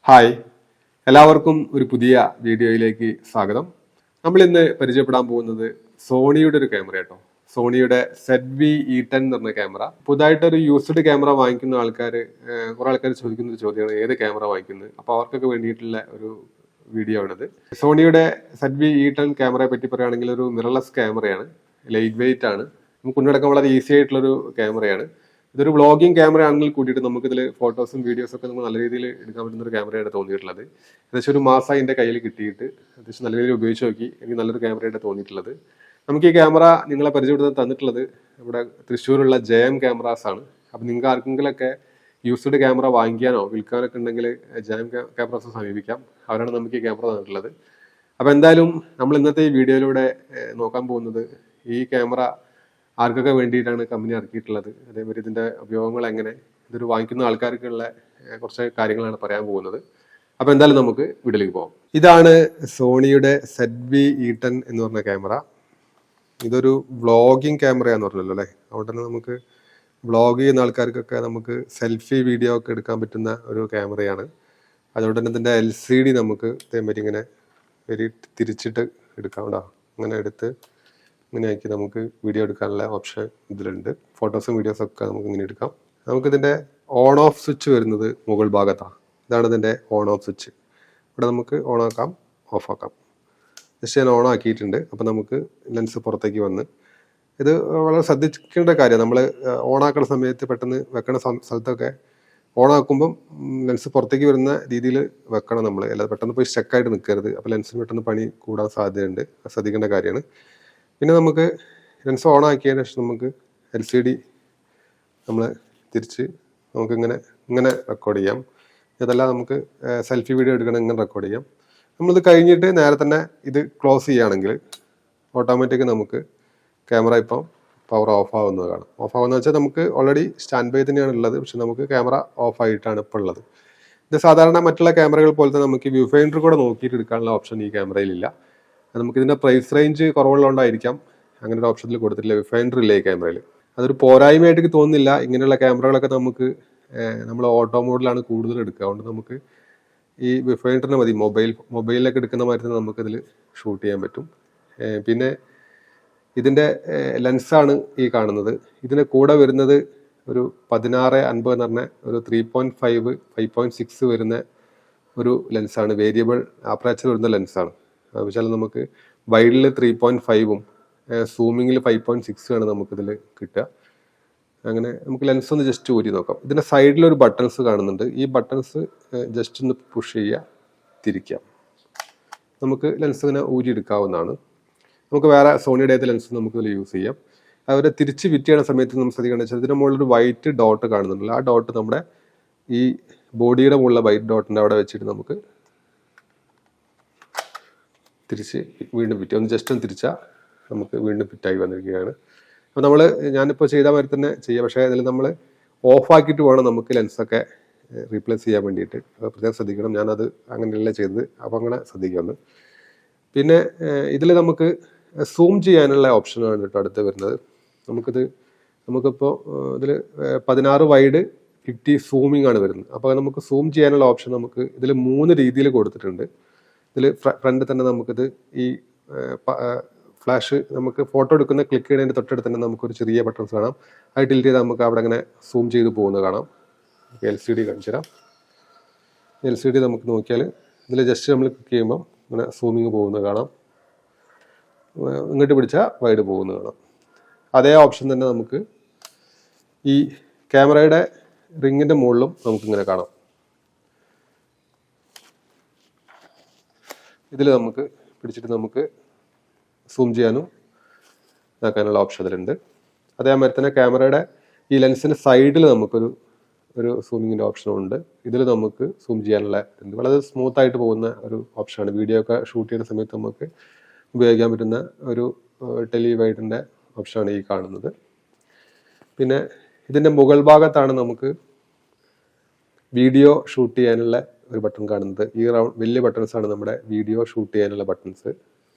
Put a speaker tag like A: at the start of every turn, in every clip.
A: Hi, എല്ലാവർക്കും ഒരു പുതിയ വീഡിയോയിലേക്ക് സ്വാഗതം. നമ്മൾ ഇന്ന് പരിചയപ്പെടാൻ പോകുന്നത് സോണിയുടെ ഒരു ക്യാമറ കേട്ടോ. സോണിയുടെ ZV-E10 എന്ന് പറഞ്ഞ ക്യാമറ. പുതുതായിട്ടൊരു യൂസ്ഡ് ക്യാമറ വാങ്ങിക്കുന്ന ആൾക്കാർ, കുറെ ആൾക്കാർ ചോദിക്കുന്ന ഒരു ചോദ്യമാണ് ഏത് ക്യാമറ വാങ്ങിക്കുന്നത്. അപ്പോൾ അവർക്കൊക്കെ വേണ്ടിയിട്ടുള്ള ഒരു വീഡിയോ ആണിത്. സോണിയുടെ ZV-E10 ക്യാമറയെ പറ്റി പറയുകയാണെങ്കിൽ ഒരു മിറർലെസ് ക്യാമറയാണ്, ലൈറ്റ് വെയിറ്റ് ആണ്, നമുക്ക് കൊണ്ടുനടക്കാൻ വളരെ ഈസി ആയിട്ടുള്ളൊരു ക്യാമറയാണ്. ഇതൊരു വ്ളോഗിങ് ക്യാമറ ആണെങ്കിൽ കൂട്ടിയിട്ട് നമുക്ക് ഇതിൽ ഫോട്ടോസും വീഡിയോസും ഒക്കെ നമുക്ക് നല്ല രീതിയിൽ എടുക്കാൻ പറ്റുന്ന ഒരു ക്യാമറയാണ് തോന്നിയിട്ടുള്ളത്. ഏകദേശം ഒരു മാസം എൻ്റെ കയ്യിൽ കിട്ടിയിട്ട് അത്യാവശ്യം നല്ല രീതിയിൽ ഉപയോഗിച്ച് നോക്കി. എനിക്ക് നല്ലൊരു ക്യാമറയായിട്ട് തോന്നിയിട്ടുള്ളത്. നമുക്ക് ഈ ക്യാമറ നിങ്ങളെ പരിചയപ്പെടുത്താൻ തന്നിട്ടുള്ളത് ഇവിടെ തൃശ്ശൂരുള്ള JM ക്യാമറാസ് ആണ്. അപ്പം നിങ്ങൾക്ക് ആർക്കെങ്കിലൊക്കെ യൂസ്ഡ് ക്യാമറ വാങ്ങിക്കാനോ വിൽക്കാനൊക്കെ ഉണ്ടെങ്കിൽ JM ക്യാമറാസ് സമീപിക്കാം. അവരാണ് നമുക്ക് ഈ ക്യാമറ തന്നിട്ടുള്ളത്. അപ്പോൾ എന്തായാലും നമ്മൾ ഇന്നത്തെ ഈ വീഡിയോയിലൂടെ നോക്കാൻ പോകുന്നത് ഈ ക്യാമറ ആർക്കൊക്കെ വേണ്ടിയിട്ടാണ് കമ്പനി ഇറക്കിയിട്ടുള്ളത്, അതേമാതിരി ഇതിൻ്റെ ഉപയോഗങ്ങൾ എങ്ങനെ, ഇതൊരു വാങ്ങിക്കുന്ന ആൾക്കാർക്കുള്ള കുറച്ച് കാര്യങ്ങളാണ് പറയാൻ പോകുന്നത്. അപ്പോൾ എന്തായാലും നമുക്ക് വീഡിയോയിലേക്ക് പോകാം. ഇതാണ് സോണിയുടെ ZV-E10 എന്ന് പറഞ്ഞ ക്യാമറ. ഇതൊരു വ്ളോഗിങ് ക്യാമറയാന്ന് പറഞ്ഞല്ലോ അല്ലേ. അതുകൊണ്ട് തന്നെ നമുക്ക് വ്ളോഗ് ചെയ്യുന്ന ആൾക്കാർക്കൊക്കെ നമുക്ക് സെൽഫി വീഡിയോ ഒക്കെ എടുക്കാൻ പറ്റുന്ന ഒരു ക്യാമറയാണ്. അതുകൊണ്ട് തന്നെ ഇതിൻ്റെ LCD നമുക്ക് ഇതേമാതിരി ഇങ്ങനെ തിരിച്ചിട്ട് എടുക്കാം. ഇങ്ങനെ എടുത്ത് ഇങ്ങനെ ആക്കി നമുക്ക് വീഡിയോ എടുക്കാനുള്ള ഓപ്ഷൻ ഇതിലുണ്ട്. ഫോട്ടോസും വീഡിയോസും ഒക്കെ നമുക്ക് ഇങ്ങനെ എടുക്കാം. നമുക്കിതിൻ്റെ ഓൺ ഓഫ് സ്വിച്ച് വരുന്നത് മുകൾ ഭാഗത്താണ്. ഇതാണ് ഇതിൻ്റെ ഓൺ ഓഫ് സ്വിച്ച്. ഇവിടെ നമുക്ക് ഓൺ ആക്കാം, ഓഫ് ആക്കാം. ജസ്റ്റ് ഞാൻ ഓൺ ആക്കിയിട്ടുണ്ട്. അപ്പോൾ നമുക്ക് ലെൻസ് പുറത്തേക്ക് വന്ന് ഇത് വളരെ ശ്രദ്ധിക്കേണ്ട കാര്യമാണ്. നമ്മൾ ഓൺ ആക്കുന്ന സമയത്ത് പെട്ടെന്ന് വെക്കണ സ്ഥലത്തൊക്കെ ഓൺ ആക്കുമ്പം ലെൻസ് പുറത്തേക്ക് വരുന്ന രീതിയിൽ വെക്കണം നമ്മൾ. അല്ലാതെ പെട്ടെന്ന് പോയി സ്റ്റക്കായിട്ട് നിൽക്കരുത്. അപ്പോൾ ലെൻസിന് പെട്ടെന്ന് പണി കൂടാൻ സാധ്യതയുണ്ട്. ശ്രദ്ധിക്കേണ്ട കാര്യമാണ്. പിന്നെ നമുക്ക് ലെൻസ് ഓൺ ആക്കിയതിന് ശേഷം നമുക്ക് LCD നമ്മൾ തിരിച്ച് ഇങ്ങനെ റെക്കോർഡ് ചെയ്യാം. ഇതെല്ലാം നമുക്ക് സെൽഫി വീഡിയോ എടുക്കണം, ഇങ്ങനെ റെക്കോർഡ് ചെയ്യാം. നമ്മളിത് കഴിഞ്ഞിട്ട് നേരെ തന്നെ ഇത് ക്ലോസ് ചെയ്യുകയാണെങ്കിൽ ഓട്ടോമാറ്റിക് നമുക്ക് ക്യാമറ ഇപ്പം പവർ ഓഫ് ആവുന്നത് കാണാം. ഓഫ് ആവുന്നത് വെച്ചാൽ നമുക്ക് ഓൾറെഡി സ്റ്റാൻഡ് ബൈ തന്നെയാണ് ഉള്ളത്, പക്ഷെ നമുക്ക് ക്യാമറ ഓഫ് ആയിട്ടാണ് ഇപ്പോൾ ഉള്ളത്. ഇത് സാധാരണ മറ്റുള്ള ക്യാമറകൾ പോലെ തന്നെ നമുക്ക് വ്യൂ ഫൈൻഡർ കൂടെ നോക്കിയിട്ട് എടുക്കാനുള്ള ഓപ്ഷൻ ഈ ക്യാമറയിലില്ല. നമുക്ക് ഇതിൻ്റെ പ്രൈസ് റേഞ്ച് കുറവുള്ളതുകൊണ്ടായിരിക്കാം അങ്ങനെ ഒരു ഓപ്ഷനിൽ കൊടുത്തിട്ടില്ല. വ്യൂ ഫൈൻഡർ ഇല്ല ഈ ക്യാമറയിൽ. അതൊരു പോരായ്മയായിട്ട് തോന്നുന്നില്ല. ഇങ്ങനെയുള്ള ക്യാമറകളൊക്കെ നമുക്ക് നമ്മൾ ഓട്ടോ മോഡിലാണ് കൂടുതൽ എടുക്കുക. അതുകൊണ്ട് നമുക്ക് ഈ വ്യൂ ഫൈൻഡറിനെ മതി. മൊബൈലിലൊക്കെ എടുക്കുന്ന മാതിരി തന്നെ നമുക്കിതിൽ ഷൂട്ട് ചെയ്യാൻ പറ്റും. പിന്നെ ഇതിൻ്റെ ലെൻസാണ് ഈ കാണുന്നത്. ഇതിന് കൂടെ വരുന്നത് ഒരു 16-50 എന്ന് പറഞ്ഞ ഒരു 3.5 5.6 വരുന്ന ഒരു ലെൻസാണ്. വേരിയബിൾ അപ്പർച്ചർ വരുന്ന ലെൻസാണ്. വെച്ചാൽ നമുക്ക് വൈഡിൽ 3.5ഉം സൂമിങ്ങിൽ 5.6 ആണ് നമുക്കിതിൽ കിട്ടുക. അങ്ങനെ നമുക്ക് ലെൻസ് ഒന്ന് ജസ്റ്റ് ഊരി നോക്കാം. ഇതിൻ്റെ സൈഡിലൊരു ബട്ടൺസ് കാണുന്നുണ്ട്. ഈ ബട്ടൺസ് ജസ്റ്റ് ഒന്ന് പുഷ് ചെയ്യുക, തിരിക്കാം. നമുക്ക് ലെൻസ് ഇങ്ങനെ ഊരി എടുക്കാവുന്നതാണ്. നമുക്ക് വേറെ സോണിയുടെ ഏത് ലെൻസ് നമുക്ക് ഇതിൽ യൂസ് ചെയ്യാം. അതുപോലെ തിരിച്ച് ഫിറ്റ് ചെയ്യുന്ന സമയത്ത് നമുക്ക് ശ്രദ്ധിക്കേണ്ടത് വെച്ചാൽ ഇതിൻ്റെ മുകളിലൊരു വൈറ്റ് ഡോട്ട് കാണുന്നുണ്ടല്ലോ. ആ ഡോട്ട് നമ്മുടെ ഈ ബോഡിയുടെ മുകളിലെ വൈറ്റ് ഡോട്ടിൻ്റെ അവിടെ വെച്ചിട്ട് നമുക്ക് തിരിച്ച് വീണ്ടും ഫിറ്റ് ഒന്ന് ജസ്റ്റ് ഒന്ന് തിരിച്ചാൽ നമുക്ക് വീണ്ടും ഫിറ്റായി വന്നിരിക്കുകയാണ്. അപ്പോൾ ഞാനിപ്പോൾ ചെയ്ത മാതിരി തന്നെ ചെയ്യാം. പക്ഷേ അതിൽ നമ്മൾ ഓഫാക്കിയിട്ട് വേണം നമുക്ക് ലെൻസൊക്കെ റീപ്ലേസ് ചെയ്യാൻ വേണ്ടിയിട്ട്. പ്രത്യേകം ശ്രദ്ധിക്കണം. ഞാനത് അങ്ങനെയല്ല ചെയ്തത്. അപ്പോൾ അങ്ങനെ ശ്രദ്ധിക്കാമെന്ന്. പിന്നെ ഇതിൽ നമുക്ക് സൂം ചെയ്യാനുള്ള ഓപ്ഷനാണ് കേട്ടോ അടുത്ത് വരുന്നത്. നമുക്കിപ്പോൾ ഇതിൽ 16 വൈഡ് 50 സൂമിംഗ് ആണ് വരുന്നത്. അപ്പോൾ നമുക്ക് സൂം ചെയ്യാനുള്ള ഓപ്ഷൻ നമുക്ക് ഇതിൽ 3 രീതിയിൽ കൊടുത്തിട്ടുണ്ട്. ഇതിൽ ഫ്രണ്ടിൽ തന്നെ നമുക്കിത് ഈ ഫ്ലാഷ് നമുക്ക് ഫോട്ടോ എടുക്കുന്ന ക്ലിക്ക് ചെയ്യുന്നതിൻ്റെ തൊട്ടടുത്ത് തന്നെ നമുക്കൊരു ചെറിയ ബട്ടൺസ് കാണാം. അത് ടിൽറ്റ് ചെയ്താൽ നമുക്ക് അവിടെ അങ്ങനെ സൂം ചെയ്ത് പോകുന്നത് കാണാം. LCD കാണിച്ചു തരാം. LCD നമുക്ക് നോക്കിയാൽ ഇതിൽ ജസ്റ്റ് നമ്മൾ ക്ലിക്ക് ചെയ്യുമ്പോൾ ഇങ്ങനെ സൂമിങ് പോകുന്നത് കാണാം. ഇങ്ങോട്ട് പിടിച്ചാൽ വൈഡ് പോകുന്നത് കാണാം. അതേ ഓപ്ഷൻ തന്നെ നമുക്ക് ഈ ക്യാമറയുടെ റിങ്ങിൻ്റെ മുകളിലും നമുക്കിങ്ങനെ കാണാം. ഇതിൽ നമുക്ക് പിടിച്ചിട്ട് നമുക്ക് സൂം ചെയ്യാനും ഇതാക്കാനുള്ള ഓപ്ഷൻ അതിലുണ്ട്. അതേമാതിരി തന്നെ ക്യാമറയുടെ ഈ ലെൻസിൻ്റെ സൈഡിൽ നമുക്കൊരു സൂമിങ്ങിൻ്റെ ഓപ്ഷനും ഉണ്ട്. ഇതിൽ നമുക്ക് സൂം ചെയ്യാനുള്ള വളരെ സ്മൂത്തായിട്ട് പോകുന്ന ഒരു ഓപ്ഷനാണ്. വീഡിയോ ഒക്കെ ഷൂട്ട് ചെയ്യുന്ന സമയത്ത് നമുക്ക് ഉപയോഗിക്കാൻ പറ്റുന്ന ഒരു ടെലിവൈഡിൻ്റെ ഓപ്ഷനാണ് ഈ കാണുന്നത്. പിന്നെ ഇതിൻ്റെ മുകൾ ഭാഗത്താണ് നമുക്ക് വീഡിയോ ഷൂട്ട് ചെയ്യാനുള്ള ഒരു ബട്ടൺ കാണുന്നത്. ഈ വലിയ ബട്ടൺസാണ് നമ്മുടെ വീഡിയോ ഷൂട്ട് ചെയ്യാനുള്ള ബട്ടൺസ്.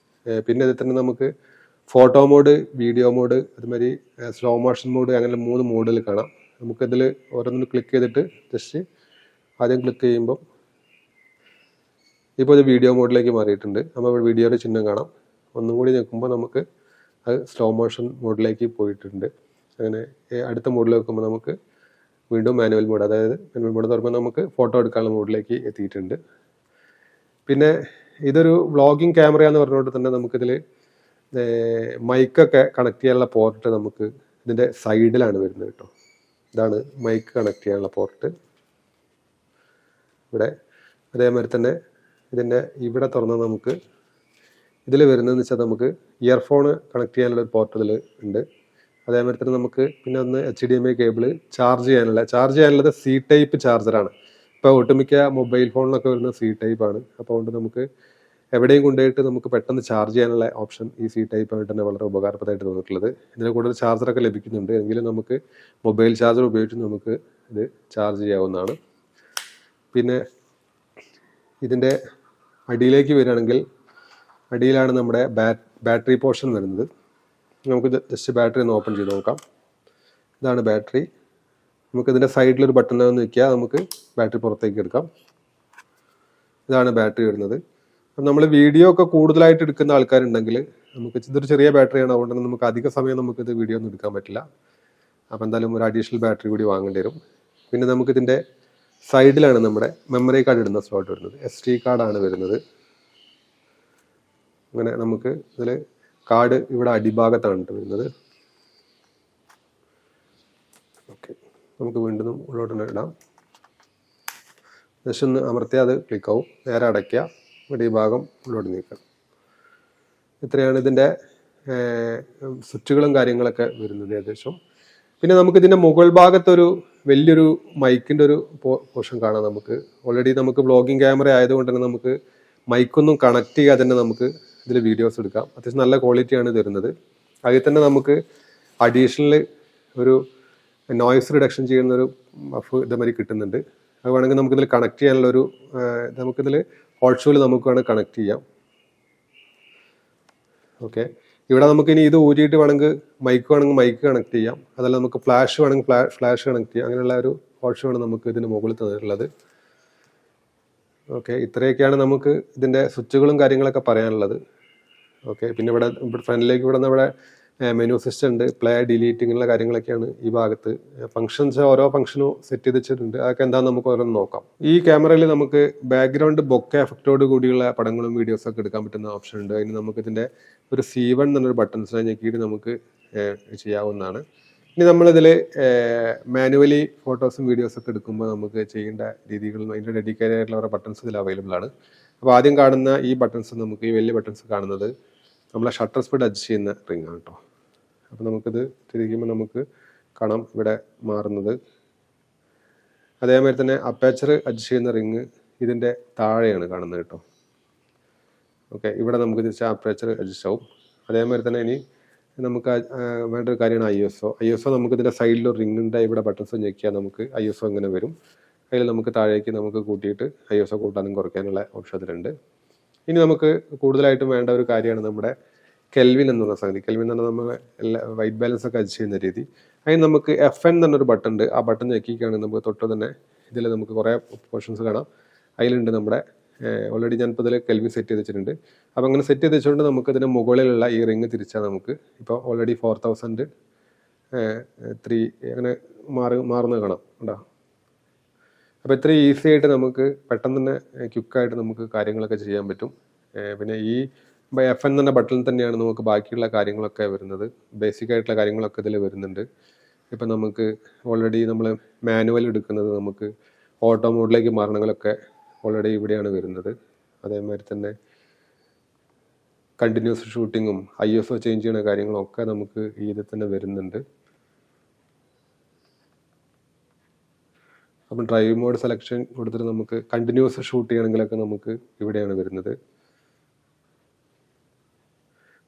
A: പിന്നെ ഇതിൽ തന്നെ നമുക്ക് ഫോട്ടോ മോഡ്, വീഡിയോ മോഡ്, അതുമാതിരി സ്ലോ മോഷൻ മോഡ്, അങ്ങനെ 3 മോഡിൽ കാണാം. നമുക്കിതിൽ ഓരോന്നിനും ക്ലിക്ക് ചെയ്തിട്ട് ജസ്റ്റ് ആദ്യം ക്ലിക്ക് ചെയ്യുമ്പം ഇപ്പോൾ ഇത് വീഡിയോ മോഡിലേക്ക് മാറിയിട്ടുണ്ട്. അപ്പോൾ വീഡിയോയുടെ ചിഹ്നം കാണാം. ഒന്നും കൂടി നിൽക്കുമ്പോൾ നമുക്ക് അത് സ്ലോ മോഷൻ മോഡിലേക്ക് പോയിട്ടുണ്ട്. അങ്ങനെ അടുത്ത മോഡിൽ വെക്കുമ്പോൾ നമുക്ക് വീണ്ടും മാനുവൽ മോഡ്, അതായത് മാനുവൽ മോഡ് എന്ന് പറയുമ്പോൾ നമുക്ക് ഫോട്ടോ എടുക്കാനുള്ള മോഡിലേക്ക് എത്തിയിട്ടുണ്ട്. പിന്നെ ഇതൊരു വ്ളോഗിങ് ക്യാമറയാന്ന് പറഞ്ഞുകൊണ്ട് തന്നെ നമുക്കിതിൽ മൈക്കൊക്കെ കണക്ട് ചെയ്യാനുള്ള പോർട്ട് നമുക്ക് ഇതിൻ്റെ സൈഡിലാണ് വരുന്നത് കേട്ടോ. ഇതാണ് മൈക്ക് കണക്ട് ചെയ്യാനുള്ള പോർട്ട് ഇവിടെ. അതേമാതിരി തന്നെ ഇതിൻ്റെ ഇവിടെ തുറന്നാൽ നമുക്ക് ഇതിൽ വരുന്നതെന്ന് വെച്ചാൽ നമുക്ക് ഇയർഫോണ് കണക്ട് ചെയ്യാനുള്ള ഒരു പോർട്ട് ഇതിൽ ഉണ്ട്. അതേമാതിരി തന്നെ നമുക്ക് പിന്നെ ഒന്ന് HDMI കേബിൾ ചാർജ് ചെയ്യാനുള്ളത് C ടൈപ്പ് ചാർജറാണ്. ഇപ്പോൾ ഒട്ടുമിക്ക മൊബൈൽ ഫോണിലൊക്കെ വരുന്ന C ടൈപ്പാണ്. അപ്പോൾ അതുകൊണ്ട് നമുക്ക് എവിടെയും കൊണ്ടുപോയിട്ട് നമുക്ക് പെട്ടെന്ന് ചാർജ് ചെയ്യാനുള്ള ഓപ്ഷൻ ഈ C ടൈപ്പ് ആയിട്ട് തന്നെ വളരെ ഉപകാരപ്രദമായിട്ട് തോന്നിയിട്ടുള്ളത്. ഇതിന് കൂടുതൽ ചാർജറൊക്കെ ലഭിക്കുന്നുണ്ട്, എങ്കിലും നമുക്ക് മൊബൈൽ ചാർജർ ഉപയോഗിച്ച് നമുക്ക് ഇത് ചാർജ് ചെയ്യാവുന്നതാണ്. പിന്നെ ഇതിൻ്റെ അടിയിലേക്ക് വരികയാണെങ്കിൽ അടിയിലാണ് നമ്മുടെ ബാറ്ററി പോർഷൻ വരുന്നത്. നമുക്ക് ജസ്റ്റ് ബാറ്ററി ഒന്ന് ഓപ്പൺ ചെയ്ത് നോക്കാം. ഇതാണ് ബാറ്ററി. നമുക്കിതിൻ്റെ സൈഡിലൊരു ബട്ടൺ ഒന്ന് വയ്ക്കുക, നമുക്ക് ബാറ്ററി പുറത്തേക്ക് എടുക്കാം. ഇതാണ് ബാറ്ററി വരുന്നത്. നമ്മൾ വീഡിയോ ഒക്കെ കൂടുതലായിട്ട് എടുക്കുന്ന ആൾക്കാരുണ്ടെങ്കിൽ നമുക്ക് ഇതൊരു ചെറിയ ബാറ്ററിയാണ്, അതുകൊണ്ട് തന്നെ നമുക്ക് അധിക സമയം നമുക്കിത് വീഡിയോ ഒന്നും എടുക്കാൻ പറ്റില്ല. അപ്പോൾ എന്തായാലും ഒരു അഡീഷണൽ ബാറ്ററി കൂടി വാങ്ങേണ്ടി വരും. പിന്നെ നമുക്കിതിൻ്റെ സൈഡിലാണ് നമ്മുടെ മെമ്മറി കാർഡ് ഇടുന്ന സ്ലോട്ട് വരുന്നത്. SD കാർഡാണ് വരുന്നത്. അങ്ങനെ നമുക്ക് ഇതിൽ കാർഡ് ഇവിടെ അടിഭാഗത്താണ് വരുന്നത്. ഓക്കെ, നമുക്ക് വീണ്ടും ഉള്ളോട്ട് ഇടാം. ജസ്റ്റ് ഒന്ന് അമർത്തിയാൽ അത് ക്ലിക്കാവും. നേരെ അടയ്ക്കുക, ഇവിടെ ഈ ഭാഗം ഉള്ളോട്ട് നീക്കാം. ഇത്രയാണ് ഇതിൻ്റെ സ്വിച്ചുകളും കാര്യങ്ങളൊക്കെ വരുന്നത് ഏകദേശം. പിന്നെ നമുക്കിതിൻ്റെ മുകൾ ഭാഗത്തൊരു വലിയൊരു മൈക്കിൻ്റെ ഒരു പോർഷൻ കാണാം. നമുക്ക് ഓൾറെഡി നമുക്ക് വ്ളോഗിങ് ക്യാമറ ആയതുകൊണ്ട് തന്നെ നമുക്ക് മൈക്കൊന്നും കണക്ട് ചെയ്യാതെ തന്നെ നമുക്ക് ഇതിൽ വീഡിയോസ് എടുക്കാം. അത്യാവശ്യം നല്ല ക്വാളിറ്റിയാണ് തരുന്നത്. അതിൽ തന്നെ നമുക്ക് അഡീഷണൽ ഒരു നോയ്സ് റിഡക്ഷൻ ചെയ്യുന്നൊരു ബഫ് ഇതേമാതിരി കിട്ടുന്നുണ്ട്. അത് വേണമെങ്കിൽ നമുക്കിതിൽ കണക്ട് ചെയ്യാനുള്ളൊരു നമുക്കിതിൽ ഹോട്ട് ഷൂവിൽ നമുക്ക് വേണമെങ്കിൽ കണക്ട് ചെയ്യാം. ഓക്കെ, ഇവിടെ നമുക്ക് ഇനി ഇത് ഊരിയിട്ട് വേണമെങ്കിൽ മൈക്ക് കണക്ട് ചെയ്യാം. അതല്ല നമുക്ക് ഫ്ലാഷ് വേണമെങ്കിൽ ഫ്ലാഷ് കണക്ട് ചെയ്യാം. അങ്ങനെയുള്ള ഒരു ഓപ്ഷനാണ് നമുക്ക് ഇതിന് മുകളിൽ തന്നിട്ടുള്ളത്. ഓക്കെ, ഇത്രയൊക്കെയാണ് നമുക്ക് ഇതിൻ്റെ സ്വിച്ചുകളും കാര്യങ്ങളൊക്കെ പറയാനുള്ളത്. ഓക്കെ, പിന്നെ ഇവിടെ ഫ്രണ്ടിലേക്ക് ഇവിടെ നമ്മുടെ മെനു സിസ്റ്റം ഉണ്ട്, പ്ലേ ഡിലീറ്റ് ഇങ്ങനെയുള്ള കാര്യങ്ങളൊക്കെയാണ് ഈ ഭാഗത്ത്. ഫംഗ്ഷൻസ് ഓരോ ഫംഗ്ഷനും സെറ്റ് ചെയ്ത് വെച്ചിട്ടുണ്ട്. അതൊക്കെ എന്താണെന്ന് നമുക്ക് ഓരോന്ന് നോക്കാം. ഈ ക്യാമറയിൽ നമുക്ക് ബാക്ക്ഗ്രൗണ്ട് ബൊക്കെ എഫക്റ്റോട് കൂടിയുള്ള പടങ്ങളും വീഡിയോസൊക്കെ എടുക്കാൻ പറ്റുന്ന ഓപ്ഷൻ ഉണ്ട്. അതിന് നമുക്ക് ഇതിൻ്റെ ഒരു C1 എന്നൊരു ബട്ടൺസിനെ ഞെക്കിയിട്ട് നമുക്ക് ചെയ്യാവുന്നതാണ്. ഇനി നമ്മളിതിൽ മാനുവലി ഫോട്ടോസും വീഡിയോസൊക്കെ എടുക്കുമ്പോൾ നമുക്ക് ചെയ്യേണ്ട രീതികളും അതിൻ്റെ ഡെഡിക്കേറ്റഡ് ആയിട്ടുള്ള ഓരോ ബട്ടൺസ് ഇതിൽ അവൈലബിൾ ആണ്. അപ്പോൾ ആദ്യം കാണുന്ന ഈ ബട്ടൺസ് നമുക്ക് ഈ വലിയ ബട്ടൺസ് കാണുന്നത് നമ്മളെ ഷട്ടർ സ്പീഡ് അഡ്ജസ്റ്റ് ചെയ്യുന്ന റിംഗ് ആണ് കേട്ടോ. അപ്പോൾ നമുക്കിത് തിരിക്കുമ്പോൾ നമുക്ക് കാണാം ഇവിടെ മാറുന്നത്. അതേമാതിരി തന്നെ അപ്പേച്ചർ അഡ്ജസ്റ്റ് ചെയ്യുന്ന റിങ് ഇതിൻ്റെ താഴെയാണ് കാണുന്നത് കേട്ടോ. ഓക്കെ, ഇവിടെ നമുക്ക് തിരിച്ച് അപ്പേച്ചർ അഡ്ജസ്റ്റ് ആവും. അതേമാതിരി തന്നെ ഇനി നമുക്ക് വേണ്ട ഒരു കാര്യമാണ് ISO. നമുക്ക് ഇതിൻ്റെ സൈഡിലൊരു റിങ്ങിൻ്റെ ഇവിടെ ബട്ടൺസ് ഞെക്കിയാൽ നമുക്ക് ISO ഇങ്ങനെ വരും. അതിൽ നമുക്ക് താഴേക്ക് നമുക്ക് കൂട്ടിയിട്ട് ISO കൂട്ടാനും കുറയ്ക്കാനുള്ള ഓപ്ഷൻ അതിലുണ്ട്. ഇനി നമുക്ക് കൂടുതലായിട്ടും വേണ്ട ഒരു കാര്യമാണ് നമ്മുടെ കെൽവിൻ എന്ന് പറഞ്ഞ സംഗതി. കെൽവിൻ എന്ന് പറഞ്ഞാൽ നമ്മൾ എല്ലാ വൈറ്റ് ബാലൻസ് ഒക്കെ അഡ്ജസ്റ്റ് ചെയ്യുന്ന രീതി. അതിന് നമുക്ക് FN എന്നൊരു ബട്ടൺ ഉണ്ട്. ആ ബട്ടൺ ഞെക്കിക്കുകയാണെങ്കിൽ നമുക്ക് തൊട്ട് തന്നെ ഇതിൽ നമുക്ക് കുറേ പോർഷൻസ് കാണാം. അതിലുണ്ട് നമ്മുടെ ഓൾറെഡി ഞാനിപ്പോൾ ഇതിൽ കെൽവിൻ സെറ്റ് ചെയ്ത് വെച്ചിട്ടുണ്ട്. അപ്പോൾ അങ്ങനെ സെറ്റ് ചെയ്ത് വെച്ചുകൊണ്ട് നമുക്ക് ഇതിന് മുകളിലുള്ള ഈ റിങ് തിരിച്ചാൽ നമുക്ക് ഇപ്പോൾ ഓൾറെഡി 4003 അങ്ങനെ മാറുന്നത് കാണാം കേട്ടോ. അപ്പോൾ ഇത്ര ഈസി ആയിട്ട് നമുക്ക് പെട്ടെന്ന് തന്നെ ക്വിക്കായിട്ട് നമുക്ക് കാര്യങ്ങളൊക്കെ ചെയ്യാൻ പറ്റും. പിന്നെ ഈ FN എന്ന ബട്ടണിൽ തന്നെയാണ് നമുക്ക് ബാക്കിയുള്ള കാര്യങ്ങളൊക്കെ വരുന്നത്. ബേസിക് ആയിട്ടുള്ള കാര്യങ്ങളൊക്കെ ഇതിൽ വരുന്നുണ്ട്. ഇപ്പം നമുക്ക് ഓൾറെഡി നമ്മൾ മാനുവൽ എടുക്കുന്നത് നമുക്ക് ഓട്ടോ മോഡിലേക്ക് മാറണമെങ്കിലൊക്കെ ഓൾറെഡി ഇവിടെയാണ് വരുന്നത്. അതേമാതിരി തന്നെ കണ്ടിന്യൂസ് ഷൂട്ടിങ്ങും ISO ചേഞ്ച് ചെയ്യുന്ന കാര്യങ്ങളൊക്കെ നമുക്ക് ഇതിൽ തന്നെ വരുന്നുണ്ട്. അപ്പം ഡ്രൈവ് മോഡ് സെലക്ഷൻ കൊടുത്തിട്ട് നമുക്ക് കണ്ടിന്യൂസ് ഷൂട്ട് ചെയ്യണമെങ്കിലൊക്കെ നമുക്ക് ഇവിടെയാണ് വരുന്നത്.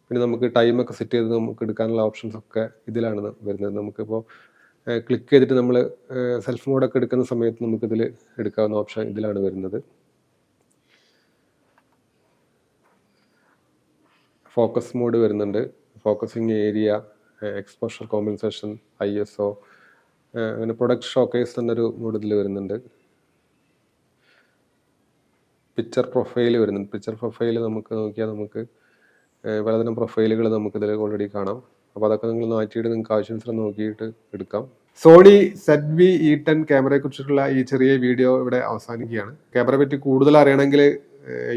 A: പിന്നെ നമുക്ക് ടൈമൊക്കെ സെറ്റ് ചെയ്ത് നമുക്ക് എടുക്കാനുള്ള ഓപ്ഷൻസ് ഒക്കെ ഇതിലാണ് വരുന്നത്. നമുക്കിപ്പോൾ ക്ലിക്ക് ചെയ്തിട്ട് നമ്മൾ സെൽഫ് മോഡൊക്കെ എടുക്കുന്ന സമയത്ത് നമുക്കിതിൽ എടുക്കാവുന്ന ഓപ്ഷൻ ഇതിലാണ് വരുന്നത്. ഫോക്കസ് മോഡ് വരുന്നുണ്ട്, focusing area, exposure compensation, ISO, അങ്ങനെ പ്രൊഡക്റ്റ് ഷോക്കേസ് എന്നൊരു മോഡ് ഇതിൽ വരുന്നുണ്ട്. പിക്ചർ പ്രൊഫൈൽ വരുന്നുണ്ട്. പിക്ചർ പ്രൊഫൈൽ നമുക്ക് നോക്കിയാൽ നമുക്ക് പലതരം പ്രൊഫൈലുകൾ നമുക്ക് ഇതിൽ ഓൾറെഡി കാണാം. അപ്പോൾ അതൊക്കെ നിങ്ങൾ മാറ്റിയിട്ട് നിങ്ങൾക്ക് ആവശ്യാനുസരണം നോക്കിയിട്ട് എടുക്കാം. സോണി ZV-E10 ക്യാമറയെ കുറിച്ചിട്ടുള്ള ഈ ചെറിയ വീഡിയോ ഇവിടെ അവസാനിക്കുകയാണ്. ക്യാമറയെ പറ്റി കൂടുതൽ അറിയണമെങ്കിൽ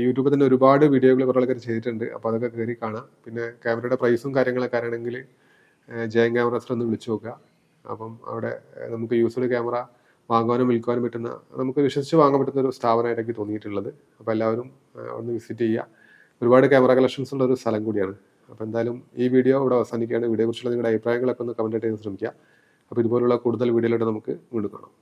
A: യൂട്യൂബിൽ തന്നെ ഒരുപാട് വീഡിയോകൾ കുറേ ആൾക്കാർ ചെയ്തിട്ടുണ്ട്. അപ്പോൾ അതൊക്കെ കയറി കാണാം. പിന്നെ ക്യാമറയുടെ പ്രൈസും കാര്യങ്ങളൊക്കെ അറിയണമെങ്കിൽ ജയൻ ക്യാമറാസിൽ ഒന്ന് വിളിച്ചു നോക്കുക. അപ്പം അവിടെ നമുക്ക് യൂസ്ഡ് ക്യാമറ വാങ്ങാനും വിൽക്കാനും പറ്റുന്ന, നമുക്ക് വിശ്വസിച്ച് വാങ്ങാൻ പറ്റുന്ന ഒരു സ്ഥാപനമായിട്ടൊക്കെ തോന്നിയിട്ടുള്ളത്. അപ്പോൾ എല്ലാവരും ഒന്ന് വിസിറ്റ് ചെയ്യുക. ഒരുപാട് ക്യാമറ കളക്ഷൻസ് ഉള്ള ഒരു സ്ഥലം കൂടിയാണ്. അപ്പോൾ എന്തായാലും ഈ വീഡിയോ ഇവിടെ അവസാനിക്കുകയാണ്. വീഡിയോയെക്കുറിച്ചുള്ള നിങ്ങളുടെ അഭിപ്രായങ്ങളൊക്കെ ഒന്ന് കമൻറ്റ് ചെയ്യാൻ ശ്രമിക്കുക. അപ്പോൾ ഇതുപോലുള്ള കൂടുതൽ വീഡിയോയിലൂടെ നമുക്ക് വീണ്ടും കാണാം.